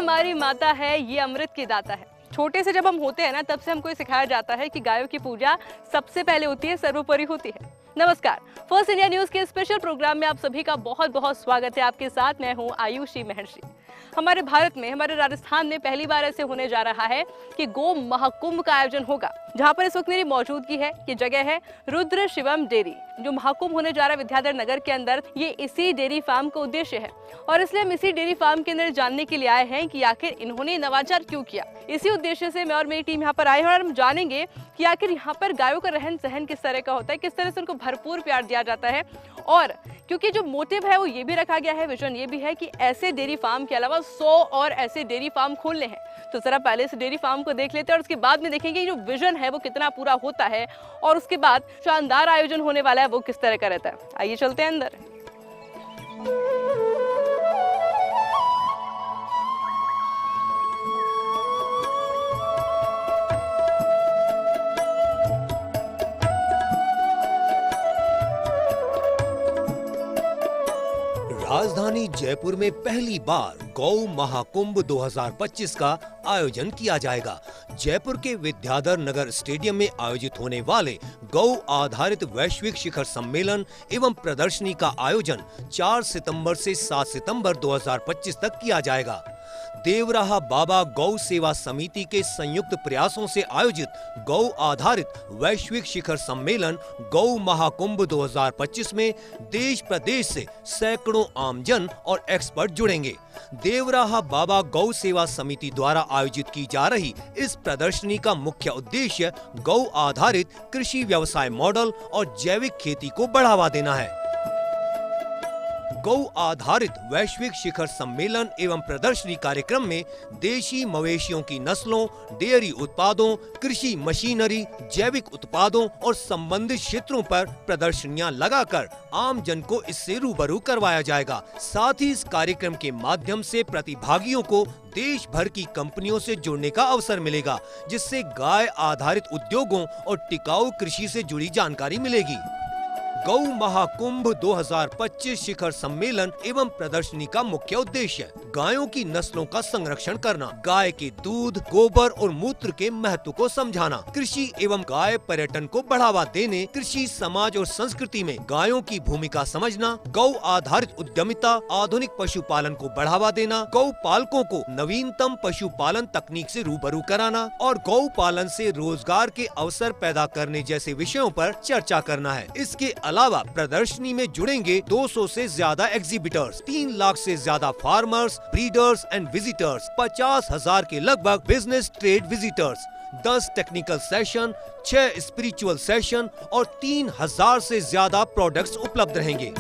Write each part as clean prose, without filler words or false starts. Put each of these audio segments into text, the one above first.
हमारी माता है, ये अमृत की दाता है। छोटे से जब हम होते हैं ना, तब से हमको ये सिखाया जाता है कि गायों की पूजा सबसे पहले होती है, सर्वोपरि होती है। नमस्कार, फर्स्ट इंडिया न्यूज के स्पेशल प्रोग्राम में आप सभी का बहुत बहुत स्वागत है। आपके साथ मैं हूं आयुषी महर्षि। हमारे भारत में, हमारे राजस्थान में पहली बार ऐसे होने जा रहा है कि गो महाकुंभ का आयोजन होगा। जहां पर इस वक्त मेरी मौजूदगी है, ये जगह है रुद्र शिवम डेयरी। जो महाकुंभ होने जा रहा है विद्याधर नगर के अंदर, ये इसी डेयरी फार्म का उद्देश्य है। और इसलिए हम इसी डेयरी फार्म के अंदर जानने के लिए आए हैं कि आखिर इन्होंने नवाचार क्यों किया। इसी उद्देश्य से मैं और मेरी टीम यहाँ पर आए हैं और हम जानेंगे कि आखिर यहाँ पर गायों का रहन सहन किस तरह का होता है, किस तरह से उनको भरपूर प्यार दिया जाता है। और क्योंकि जो मोटिव है वो ये भी रखा गया है, विजन ये भी है कि ऐसे डेयरी फार्म के अलावा 100 और ऐसे डेयरी फार्म खोलने हैं। तो जरा पहले इस डेयरी फार्म को देख लेते हैं और उसके बाद में देखेंगे जो विजन है वो कितना पूरा होता है और उसके बाद शानदार आयोजन होने वाला है वो किस तरह का रहता है। आइए चलते हैं अंदर। राजधानी जयपुर में पहली बार गौ महाकुंभ 2025 का आयोजन किया जाएगा। जयपुर के विद्याधर नगर स्टेडियम में आयोजित होने वाले गौ आधारित वैश्विक शिखर सम्मेलन एवं प्रदर्शनी का आयोजन 4 सितंबर से 7 सितंबर 2025 तक किया जाएगा। देवराहा बाबा गौ सेवा समिति के संयुक्त प्रयासों से आयोजित गौ आधारित वैश्विक शिखर सम्मेलन गौ महाकुंभ 2025 में देश प्रदेश से सैकड़ों आमजन और एक्सपर्ट जुड़ेंगे। देवराहा बाबा गौ सेवा समिति द्वारा आयोजित की जा रही इस प्रदर्शनी का मुख्य उद्देश्य गौ आधारित कृषि व्यवसाय मॉडल और जैविक खेती को बढ़ावा देना है। गौ आधारित वैश्विक शिखर सम्मेलन एवं प्रदर्शनी कार्यक्रम में देशी मवेशियों की नस्लों, डेयरी उत्पादों, कृषि मशीनरी, जैविक उत्पादों और संबंधित क्षेत्रों पर प्रदर्शनियां लगाकर आम जन को इससे रूबरू करवाया जाएगा। साथ ही इस कार्यक्रम के माध्यम से प्रतिभागियों को देश भर की कंपनियों से जुड़ने का अवसर मिलेगा, जिससे गाय आधारित उद्योगों और टिकाऊ कृषि से जुड़ी जानकारी मिलेगी। गौ महाकुंभ 2025 शिखर सम्मेलन एवं प्रदर्शनी का मुख्य उद्देश्य गायों की नस्लों का संरक्षण करना, गाय के दूध, गोबर और मूत्र के महत्व को समझाना, कृषि एवं गाय पर्यटन को बढ़ावा देने, कृषि समाज और संस्कृति में गायों की भूमिका समझना, गौ आधारित उद्यमिता, आधुनिक पशुपालन को बढ़ावा देना, गौ पालकों को नवीनतम पशुपालन तकनीक से रूबरू कराना और गौ पालन से रोजगार के अवसर पैदा करने जैसे विषयों पर चर्चा करना है। इसके अलावा प्रदर्शनी में जुड़ेंगे 200 से ज्यादा एग्जीबिटर्स, 3 लाख से ज्यादा फार्मर्स, ब्रीडर्स एंड विजिटर्स, 50,000 के लगभग business trade visitors, 10 technical session, 6 spiritual session और 3,000 से ज्यादा प्रोडक्ट्स उपलब्ध रहेंगे।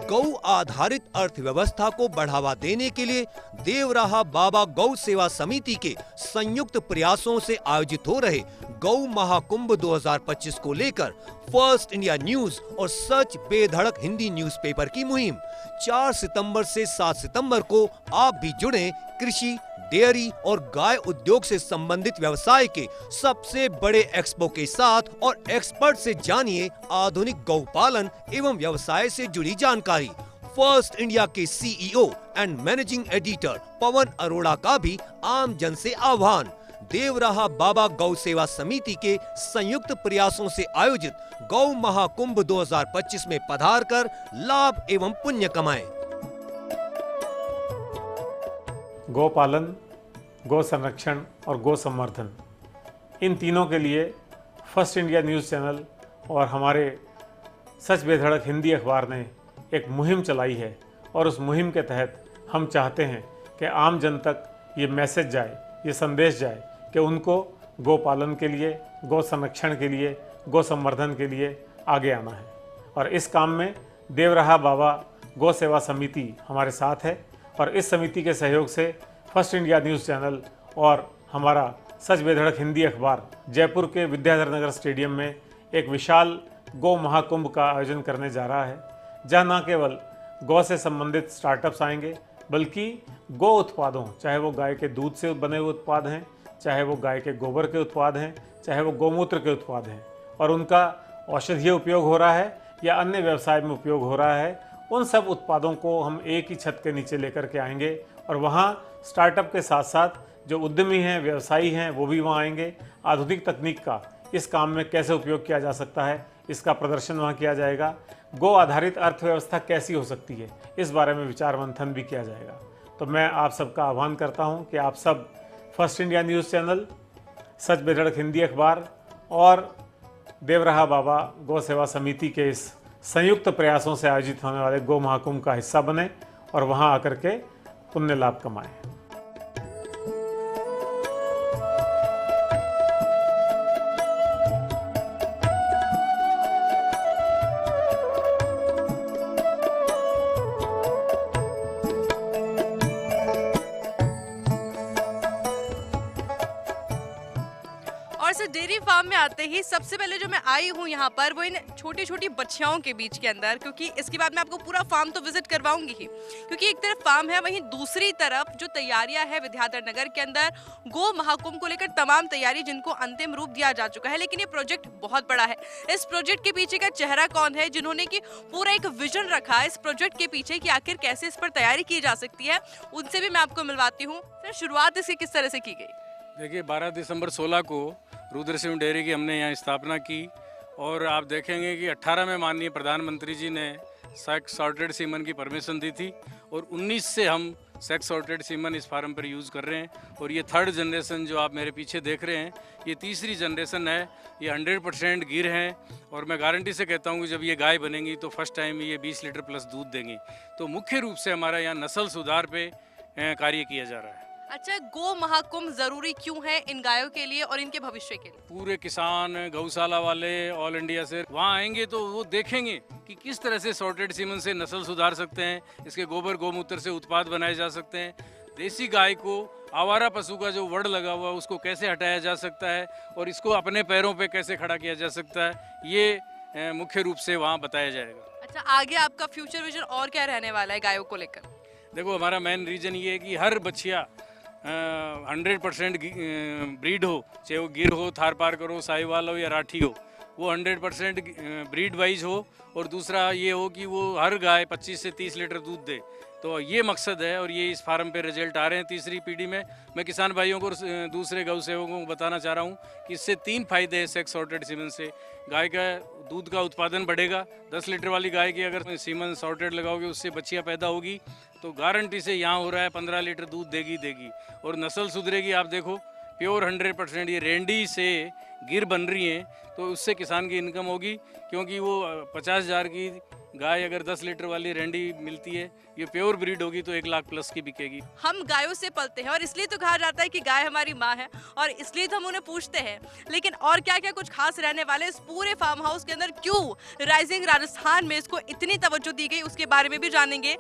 गौ आधारित अर्थव्यवस्था को बढ़ावा देने के लिए देवराहा बाबा गौ सेवा समिति के संयुक्त प्रयासों से आयोजित हो रहे गौ महाकुंभ 2025 को लेकर फर्स्ट इंडिया न्यूज और सच बेधड़क हिंदी न्यूज़पेपर की मुहिम 4 सितंबर से 7 सितंबर को आप भी जुड़ें। कृषि, डेयरी और गाय उद्योग से संबंधित व्यवसाय के सबसे बड़े एक्सपो के साथ और एक्सपर्ट से जानिए आधुनिक गौ पालन एवं व्यवसाय से जुड़ी जानकारी। फर्स्ट इंडिया के CEO and managing editor Pawan Arora का भी आम जन से आह्वान, देवराहा बाबा गौ सेवा समिति के संयुक्त प्रयासों से आयोजित गौ महाकुंभ 2025 में पधार कर लाभ एवं पुण्य कमाएं। गौ पालन, गौ संरक्षण और गौ संवर्धन, इन तीनों के लिए फर्स्ट इंडिया न्यूज़ चैनल और हमारे सच बेधड़क हिंदी अखबार ने एक मुहिम चलाई है और उस मुहिम के तहत हम चाहते हैं कि आम जन तक ये मैसेज जाए, ये संदेश जाए कि उनको गौ पालन के लिए, गौ संरक्षण के लिए, गौ संवर्धन के लिए आगे आना है। और इस काम में देवराहा बाबा गौ सेवा समिति हमारे साथ है और इस समिति के सहयोग से फर्स्ट इंडिया न्यूज़ चैनल और हमारा सच बेधड़क हिंदी अखबार जयपुर के विद्याधर नगर स्टेडियम में एक विशाल गौ महाकुंभ का आयोजन करने जा रहा है, जहाँ न केवल गौ से संबंधित स्टार्टअप्स आएंगे बल्कि गौ उत्पादों, चाहे वो गाय के दूध से बने हुए उत्पाद हैं, चाहे वो गाय के गोबर के उत्पाद हैं, चाहे वो गौमूत्र के उत्पाद हैं और उनका औषधीय उपयोग हो रहा है या अन्य व्यवसाय में उपयोग हो रहा है, उन सब उत्पादों को हम एक ही छत के नीचे लेकर के आएंगे और वहाँ स्टार्टअप के साथ साथ जो उद्यमी हैं, व्यवसायी हैं, वो भी वहाँ आएंगे। आधुनिक तकनीक का इस काम में कैसे उपयोग किया जा सकता है, इसका प्रदर्शन वहाँ किया जाएगा। गो आधारित अर्थव्यवस्था कैसी हो सकती है, इस बारे में विचार मंथन भी किया जाएगा। तो मैं आप सबका आह्वान करता हूँ कि आप सब फर्स्ट इंडिया न्यूज़ चैनल, सच बेधड़क हिंदी अखबार और देवराहा बाबा गौ सेवा समिति के इस संयुक्त प्रयासों से आयोजित होने वाले गो महाकुंभ का हिस्सा बने और वहाँ आकर के पुण्य लाभ कमाएं। और सर डेयरी फार्म में आते ही सबसे पहले जो मैं आई हूँ यहाँ पर वो इन छोटी छोटी बच्चियों के बीच के अंदर, क्योंकि इसके बाद मैं आपको पूरा फार्म तो विजिट करवाऊंगी ही, क्योंकि एक तरफ फार्म है वहीं दूसरी तरफ जो तैयारियां है विद्याधर नगर के अंदर गो महाकुंभ को लेकर तमाम तैयारी जिनको अंतिम रूप दिया जा चुका है। लेकिन ये प्रोजेक्ट बहुत बड़ा है। इस प्रोजेक्ट के पीछे का चेहरा कौन है जिन्होंने की पूरा एक विजन रखा है इस प्रोजेक्ट के पीछे कि आखिर कैसे इस पर तैयारी की जा सकती है, उनसे भी मैं आपको मिलवाती हूँ। सर शुरुआत इसकी किस तरह से की गई? देखिए 12 दिसंबर 16 को रुद्र सिंह डेयरी की हमने यहाँ स्थापना की और आप देखेंगे कि 18 में माननीय प्रधानमंत्री जी ने सेक्स सॉर्टेड सीमन की परमिशन दी थी और 19 से हम सेक्स सॉर्टेड सीमन इस फार्म पर यूज़ कर रहे हैं। और ये थर्ड जनरेशन जो आप मेरे पीछे देख रहे हैं, ये तीसरी जनरेशन है। ये 100% गिर हैं और मैं गारंटी से कहता हूँ कि जब ये गाय बनेंगी तो फर्स्ट टाइम ये 20 लीटर प्लस दूध देंगी। तो मुख्य रूप से हमारा यहाँ नस्ल सुधार पे कार्य किया जा रहा है। अच्छा, गो महाकुंभ जरूरी क्यों है इन गायों के लिए और इनके भविष्य के लिए? पूरे किसान, गौशाला वाले ऑल इंडिया से वहाँ आएंगे तो वो देखेंगे कि किस तरह से सॉर्टेड सीमन से नस्ल सुधार सकते हैं, इसके गोबर गौमूत्र से उत्पाद बनाए जा सकते हैं, देसी गाय को आवारा पशु का जो वड़ लगा हुआ है उसको कैसे हटाया जा सकता है और इसको अपने पैरों पे कैसे खड़ा किया जा सकता है, ये मुख्य रूप से वहाँ बताया जाएगा। अच्छा, आगे आपका फ्यूचर विजन और क्या रहने वाला है गायों को लेकर? देखो हमारा मेन रीजन ये है कि हर बच्चिया 100% ब्रीड हो, चाहे वो गिर हो, थार पारकर हो, साहिवाल हो या राठी हो, वो 100% ब्रीड वाइज हो। और दूसरा ये हो कि वो हर गाय 25 से 30 लीटर दूध दे। तो ये मकसद है और ये इस फार्म पे रिजल्ट आ रहे हैं तीसरी पीढ़ी में। मैं किसान भाइयों को, दूसरे गौ सेवकों को बताना चाह रहा हूँ कि इससे 3 फायदे हैं सेक्स सॉर्टेड सीमन से। गाय का दूध का उत्पादन बढ़ेगा। 10 लीटर वाली गाय की अगर सीमन सॉर्टेड लगाओगे उससे बच्चियाँ पैदा होगी तो गारंटी से यहाँ हो रहा है 15 लीटर दूध देगी। और नस्ल सुधरेगी। आप देखो प्योर 100% ये रेंडी से गिर बन रही हैं तो उससे किसान की इनकम होगी, क्योंकि वो 50,000 की गाय अगर 10 लीटर वाली रेंडी मिलती है, ये प्योर ब्रीड होगी तो 1 लाख प्लस की बिकेगी। हम गायों से पलते हैं और इसलिए तो कहा जाता है कि गाय हमारी माँ है और इसलिए तो हम उन्हें पूछते हैं। लेकिन और क्या क्या कुछ खास रहने वाले इस पूरे फार्म हाउस के अंदर, क्यों राइजिंग राजस्थान में इसको इतनी तवज्जो दी गई, उसके बारे में भी जानेंगे।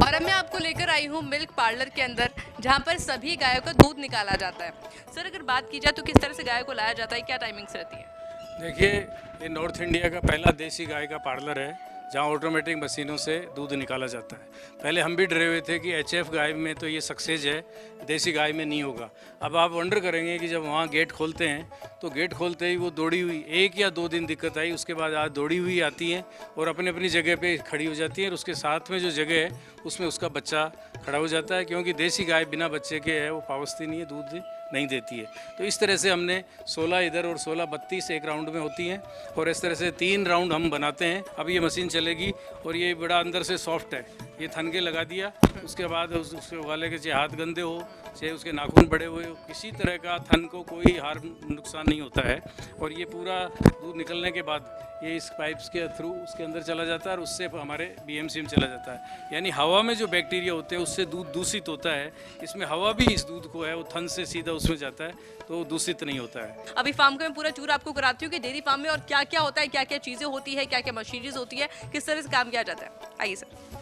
और अब मैं आपको लेकर आई हूँ मिल्क पार्लर के अंदर, जहाँ पर सभी गायों का दूध निकाला जाता है। सर अगर बात की जाए तो किस तरह से गायों को लाया जाता है, क्या टाइमिंग्स रहती है? देखिए ये नॉर्थ इंडिया का पहला देसी गाय का पार्लर है जहाँ ऑटोमेटिक मशीनों से दूध निकाला जाता है। पहले हम भी डरे हुए थे कि HF गाय में तो ये सक्सेस है, देसी गाय में नहीं होगा। अब आप वंडर करेंगे कि जब वहाँ गेट खोलते हैं तो गेट खोलते ही वो दौड़ी हुई 1 या 2 दिन दिक्कत आई, उसके बाद आज दौड़ी हुई आती हैं और अपनी अपनी जगह पे खड़ी हो जाती है और उसके साथ में जो जगह है उसमें उसका बच्चा खड़ा हो जाता है, क्योंकि देसी गाय बिना बच्चे के है वो पावस्ती नहीं है, दूध नहीं देती है। तो इस तरह से हमने 16 इधर और 16 32 एक राउंड में होती हैं और इस तरह से 3 राउंड हम बनाते हैं। अब ये मशीन चलेगी और ये बड़ा अंदर से सॉफ्ट है, ये थन के लगा दिया, उसके बाद उसके वाले के चाहे हाथ गंदे हो चाहे उसके नाखून बड़े हुए हो, किसी तरह का थन को कोई हार्म नुकसान नहीं होता है। और ये पूरा दूध निकलने के बाद ये इस पाइप्स के थ्रू उसके अंदर चला जाता है और उससे हमारे BMC में चला जाता है। यानी हवा में जो बैक्टीरिया होते हैं उससे दूध दूषित होता है, इसमें हवा भी इस दूध को है वो थन से सीधा उसमें जाता है तो दूषित नहीं होता है। अभी फार्म का मैं पूरा टूर आपको कराती हूँ कि डेयरी फार्म में और क्या क्या होता है, क्या क्या चीज़ें होती है, क्या क्या मशीनरीज होती है, किस तरह से काम किया जाता है। आइए सर।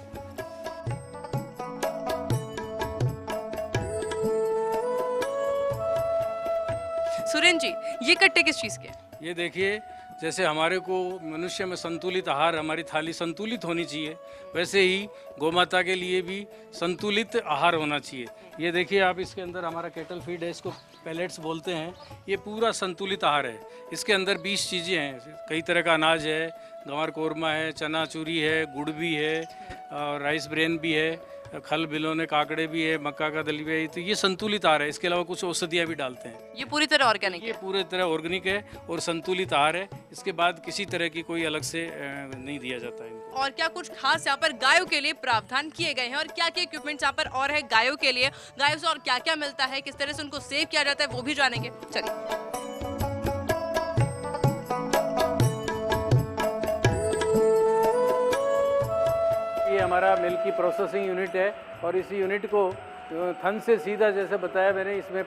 सुरेंद्र जी, ये कट्टे किस चीज़ के? ये देखिए जैसे हमारे को मनुष्य में संतुलित आहार, हमारी थाली संतुलित होनी चाहिए, वैसे ही गोमाता के लिए भी संतुलित आहार होना चाहिए। ये देखिए आप, इसके अंदर हमारा केटल फीड है, इसको पैलेट्स बोलते हैं। ये पूरा संतुलित आहार है। इसके अंदर 20 चीज़ें हैं, कई तरह का अनाज है, गंवार कोरमा है, चना चूरी है, गुड़ भी है, और राइस ब्रेन भी है, खल बिलोने काकड़े भी है, मक्का का दलिया है। तो ये संतुलित आहार है। इसके अलावा कुछ औषधियाँ भी डालते हैं। ये पूरी तरह ऑर्गेनिक ये है। पूरे तरह ऑर्गेनिक है और संतुलित आहार है। इसके बाद किसी तरह की कोई अलग से नहीं दिया जाता है इनको। और क्या कुछ खास यहाँ पर गायों के लिए प्रावधान किए गए हैं, और क्या क्या इक्विपमेंट्स यहाँ पर और है गायों के लिए, गायों से और क्या क्या मिलता है, किस तरह से उनको सेव किया जाता है, वो भी जानेंगे। चलिए। ये हमारा मिल्क की प्रोसेसिंग यूनिट है और इस यूनिट को थन से सीधा, जैसे बताया मैंने, इसमें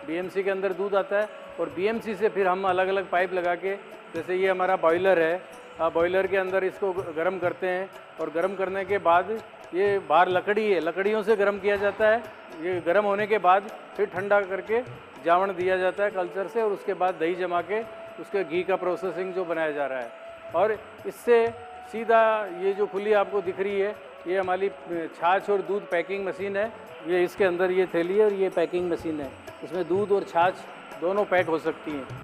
बीएमसी के अंदर दूध आता है और बीएमसी से फिर हम अलग अलग पाइप लगा के, जैसे ये हमारा बॉयलर है, बॉयलर के अंदर इसको गर्म करते हैं और गर्म करने के बाद ये बाहर लकड़ी है, लकड़ियों से गर्म किया जाता है। ये गर्म होने के बाद फिर ठंडा करके जावण दिया जाता है कल्चर से, और उसके बाद दही जमा के उसके घी का प्रोसेसिंग जो बनाया जा रहा है। और इससे सीधा ये जो खुली आपको दिख रही है, ये हमारी छाछ और दूध पैकिंग मशीन है। ये इसके अंदर ये थैली है और ये पैकिंग मशीन है। इसमें दूध और छाछ दोनों पैक हो सकती हैं।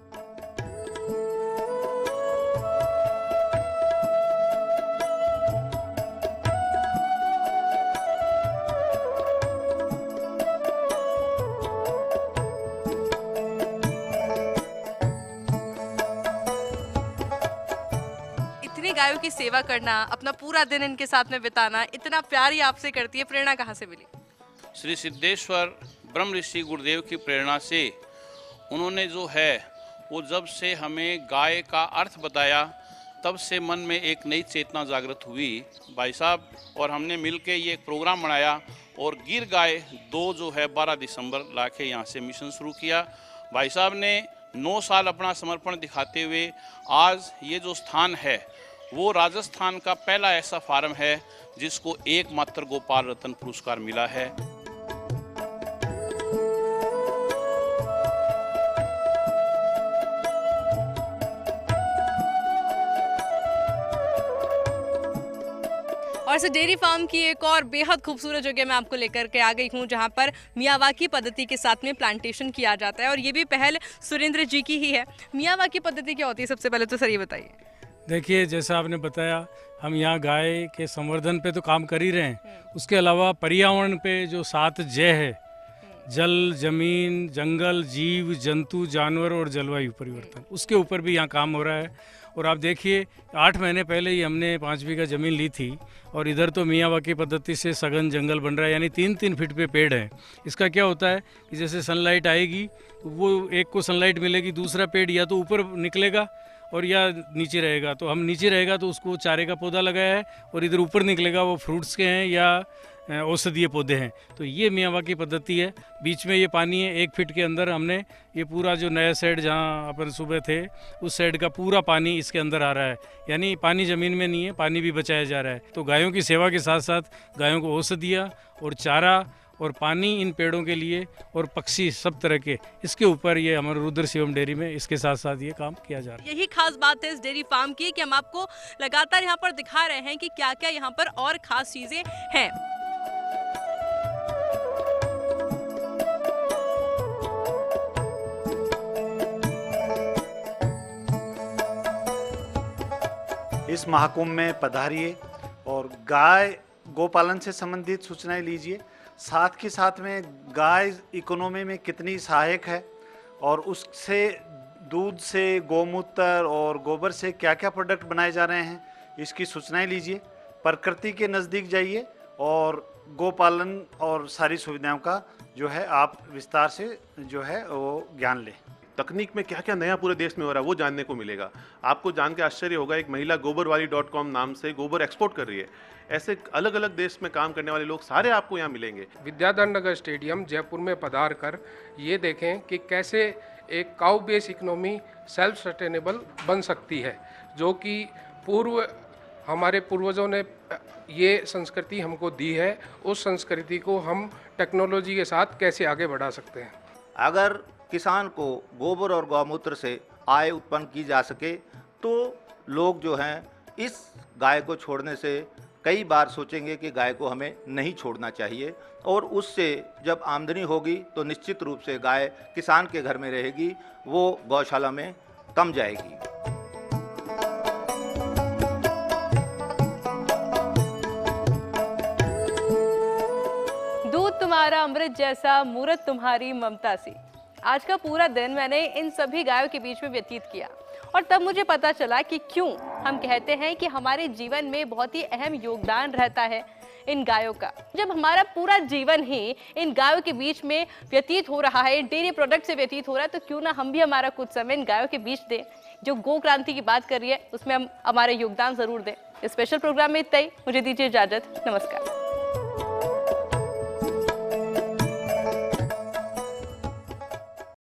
इतनी गायों की सेवा करना, अपना पूरा दिन इनके साथ में बिताना, इतना प्यार ही आपसे करती है, प्रेरणा कहाँ से मिली? श्री सिद्धेश्वर ब्रह्म ऋषि गुरुदेव की प्रेरणा से उन्होंने जो है वो जब से हमें गाय का अर्थ बताया, तब से मन में एक नई चेतना जागृत हुई भाई साहब, और हमने मिलके ये एक प्रोग्राम बनाया और गिर गाय 2 जो है 12 दिसंबर लाके यहाँ से मिशन शुरू किया। भाई साहब ने 9 साल अपना समर्पण दिखाते हुए आज ये जो स्थान है वो राजस्थान का पहला ऐसा फार्म है जिसको एकमात्र गोपाल रत्न पुरस्कार मिला है। और इस डेयरी फार्म की एक और बेहद खूबसूरत जगह मैं आपको लेकर के आ गई हूँ, जहाँ पर मियावाकी पद्धति के साथ में प्लांटेशन किया जाता है, और ये भी पहल सुरेंद्र जी की ही है। मियावाकी पद्धति क्या होती है, सबसे पहले तो सर ये बताइए। देखिए, जैसा आपने बताया, हम यहाँ गाय के संवर्धन पे तो काम कर ही रहे हैं, उसके अलावा पर्यावरण पे जो 7 जय है, जल, जमीन, जंगल, जीव जंतु, जानवर और जलवायु परिवर्तन, उसके ऊपर भी यहाँ काम हो रहा है। और आप देखिए, 8 महीने पहले ही हमने 5 बीघा ज़मीन ली थी और इधर तो मियावाकी पद्धति से सघन जंगल बन रहा है, यानी 3-3 फीट पे पेड़ हैं। इसका क्या होता है कि जैसे सनलाइट आएगी तो वो एक को सनलाइट मिलेगी, दूसरा पेड़ या तो ऊपर निकलेगा और या नीचे रहेगा। तो हम नीचे रहेगा तो उसको चारे का पौधा लगाया है, और इधर ऊपर निकलेगा वो फ्रूट्स के हैं या औषधीय पौधे हैं। तो ये मियावाकी पद्धति है। बीच में ये पानी है, 1 फीट के अंदर हमने ये पूरा जो नया शेड जहाँ अपन सुबह थे उस शेड का पूरा पानी इसके अंदर आ रहा है, यानी पानी ज़मीन में नहीं है, पानी भी बचाया जा रहा है। तो गायों की सेवा के साथ साथ गायों को औषधियाँ और चारा और पानी इन पेड़ों के लिए, और पक्षी सब तरह के, इसके ऊपर ये हमारे रुद्र शिवम डेयरी में इसके साथ साथ ये काम किया जा रहा है। यही खास बात है इस डेयरी फार्म की कि हम आपको लगातार यहाँ पर दिखा रहे हैं कि क्या क्या यहाँ पर और खास चीजें हैं। इस महाकुंभ में पधारिए और गाय गोपालन से संबंधित सूचनाएं लीजिए। साथ के साथ में गाय इकोनॉमी में कितनी सहायक है और उससे दूध से, गोमूत्र और गोबर से क्या क्या प्रोडक्ट बनाए जा रहे हैं, इसकी सूचनाएं लीजिए। प्रकृति के नज़दीक जाइए और गोपालन और सारी सुविधाओं का जो है आप विस्तार से जो है वो ज्ञान लें। तकनीक में क्या क्या नया पूरे देश में हो रहा है वो जानने को मिलेगा। आपको जान के आश्चर्य होगा, एक महिला गोबरवाली.com नाम से गोबर एक्सपोर्ट कर रही है। ऐसे अलग अलग देश में काम करने वाले लोग सारे आपको यहाँ मिलेंगे। विद्याधर नगर स्टेडियम जयपुर में पधार कर ये देखें कि कैसे एक cow base economy self sustainable बन सकती है, जो कि हमारे पूर्वजों ने ये संस्कृति हमको दी है। उस संस्कृति को हम टेक्नोलॉजी के साथ कैसे आगे बढ़ा सकते हैं। अगर किसान को गोबर और गौमूत्र से आय उत्पन्न की जा सके तो लोग जो हैं इस गाय को छोड़ने से कई बार सोचेंगे कि गाय को हमें नहीं छोड़ना चाहिए, और उससे जब आमदनी होगी तो निश्चित रूप से गाय किसान के घर में रहेगी, वो गौशाला में कम जाएगी। दूध तुम्हारा अमृत जैसा, मूरत तुम्हारी ममता सी। आज का पूरा दिन मैंने इन सभी गायों के बीच में व्यतीत किया और तब मुझे पता चला कि क्यों हम कहते हैं कि हमारे जीवन में बहुत ही अहम योगदान रहता है इन गायों का। जब हमारा पूरा जीवन ही इन गायों के बीच में व्यतीत हो रहा है, डेयरी प्रोडक्ट से व्यतीत हो रहा है, तो क्यों ना हम भी हमारा कुछ समय इन गायों के बीच दें। जो गो क्रांति की बात कर रही है उसमें हम हमारा योगदान जरूर दें। इस स्पेशल प्रोग्राम में इतना ही। मुझे दीजिए इजाजत। नमस्कार।